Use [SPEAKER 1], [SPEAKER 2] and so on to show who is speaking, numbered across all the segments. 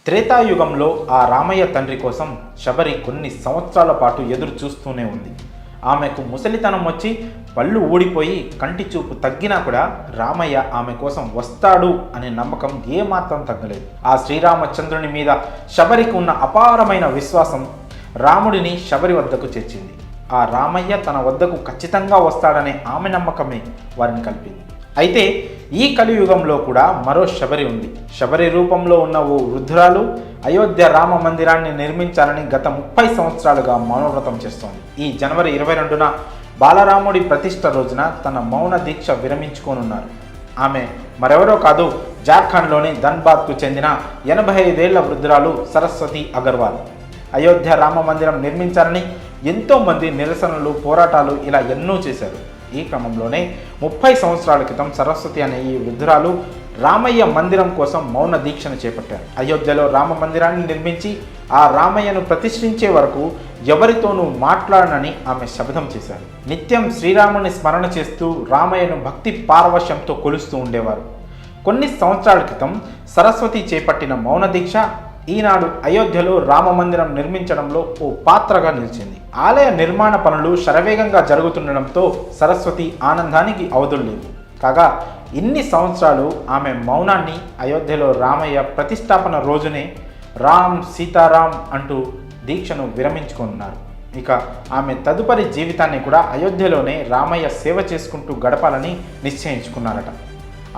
[SPEAKER 1] త్రేతాయుగంలో ఆ రామయ్య తండ్రి కోసం శబరి కొన్ని సంవత్సరాల పాటు ఎదురు చూస్తూనే ఉంది. ఆమెకు ముసలితనం వచ్చి పళ్ళు ఊడిపోయి కంటి చూపు తగ్గినా కూడా రామయ్య ఆమె కోసం వస్తాడు అనే నమ్మకం ఏమాత్రం తగ్గలేదు. ఆ శ్రీరామచంద్రుని మీద శబరికి ఉన్న అపారమైన విశ్వాసం రాముడిని శబరి వద్దకు చేర్చింది. ఆ రామయ్య తన వద్దకు ఖచ్చితంగా వస్తాడనే ఆమె నమ్మకమే వారిని కలిపింది. అయితే ఈ కలియుగంలో కూడా మరో శబరి ఉంది. శబరి రూపంలో ఉన్న ఓ వృద్ధురాలు అయోధ్య రామ మందిరాన్ని నిర్మించాలని గత 30 సంవత్సరాలుగా మౌనవ్రతం చేస్తోంది. ఈ జనవరి 22న బాలరాముడి ప్రతిష్ఠ రోజున తన మౌన దీక్ష విరమించుకోనున్నారు. ఆమె మరెవరో కాదు, జార్ఖండ్లోని ధన్బాద్కు చెందిన 85 ఏళ్ల వృద్ధురాలు సరస్వతి అగర్వాల్. అయోధ్య రామ మందిరం నిర్మించాలని ఎంతోమంది నిరసనలు, పోరాటాలు ఇలా ఎన్నో చేశారు. ఈ క్రమంలోనే 30 సంవత్సరాల క్రితం సరస్వతి అనే ఈ వృద్ధురాలు రామయ్య మందిరం కోసం మౌన దీక్షను చేపట్టారు. అయోధ్యలో రామ మందిరాన్ని నిర్మించి ఆ రామయ్యను ప్రతిష్ఠించే వరకు ఎవరితోనూ మాట్లాడనని ఆమె శపథం చేశారు. నిత్యం శ్రీరాముని స్మరణ చేస్తూ రామయ్యను భక్తి పారవశ్యంతో కొలుస్తూ ఉండేవారు. కొన్ని సంవత్సరాల క్రితం సరస్వతి చేపట్టిన మౌన దీక్ష ఈనాడు అయోధ్యలో రామ మందిరం నిర్మించడంలో ఓ పాత్రగా నిలిచింది. ఆలయ నిర్మాణ పనులు శరవేగంగా జరుగుతుండడంతో సరస్వతి ఆనందానికి అవధులు లేవు. కాగా ఇన్ని సంవత్సరాలు ఆమె మౌనాన్ని అయోధ్యలో రామయ్య ప్రతిష్టాపన రోజునే రామ్ సీతారాం అంటూ దీక్షను విరమించుకున్నారు. ఇక ఆమె తదుపరి జీవితాన్ని కూడా అయోధ్యలోనే రామయ్య సేవ చేసుకుంటూ గడపాలని నిశ్చయించుకున్నారట.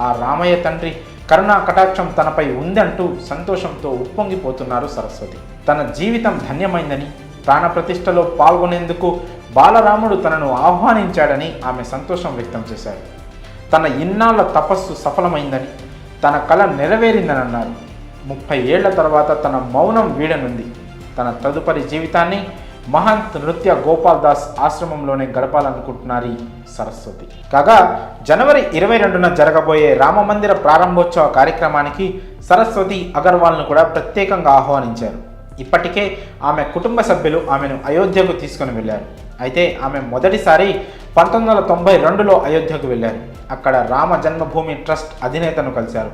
[SPEAKER 1] ఆ రామయ్య తండ్రి కరుణా కటాక్షం తనపై ఉందంటూ సంతోషంతో ఉప్పొంగిపోతున్నారు సరస్వతి. తన జీవితం ధన్యమైందని, ప్రాణప్రతిష్ఠలో పాల్గొనేందుకు బాలరాముడు తనను ఆహ్వానించాడని ఆమె సంతోషం వ్యక్తం చేశారు. తన ఇన్నాళ్ల తపస్సు సఫలమైందని, తన కల నెరవేరిందని అన్నారు. 30 ఏళ్ల తర్వాత తన మౌనం వీడనుంది. తన తదుపరి జీవితాన్ని మహంత్ నృత్య గోపాల్ దాస్ ఆశ్రమంలోనే గడపాలనుకుంటున్నారు సరస్వతి. కాగా జనవరి 22న జరగబోయే రామమందిర ప్రారంభోత్సవ కార్యక్రమానికి సరస్వతి అగర్వాల్ను కూడా ప్రత్యేకంగా ఆహ్వానించారు. ఇప్పటికే ఆమె కుటుంబ సభ్యులు ఆమెను అయోధ్యకు తీసుకుని వెళ్ళారు. అయితే ఆమె మొదటిసారి 1992లో అయోధ్యకు వెళ్ళారు. అక్కడ రామ జన్మభూమి ట్రస్ట్ అధినేతను కలిశారు.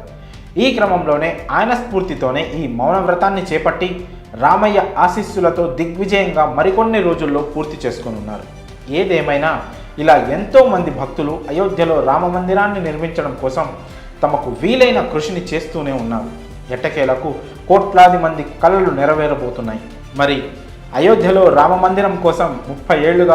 [SPEAKER 1] ఈ క్రమంలోనే ఆయన స్ఫూర్తితోనే ఈ మౌన వ్రతాన్ని చేపట్టి రామయ్య ఆశీస్సులతో దిగ్విజయంగా మరికొన్ని రోజుల్లో పూర్తి చేసుకున్నారు. ఏదేమైనా ఇలా ఎంతోమంది భక్తులు అయోధ్యలో రామ మందిరాన్ని నిర్మించడం కోసం తమకు వీలైన కృషిని చేస్తూనే ఉన్నారు. ఎట్టకేలకు కోట్లాది మంది కలలు నెరవేరబోతున్నాయి. మరి అయోధ్యలో రామ మందిరం కోసం 30 ఏళ్లుగా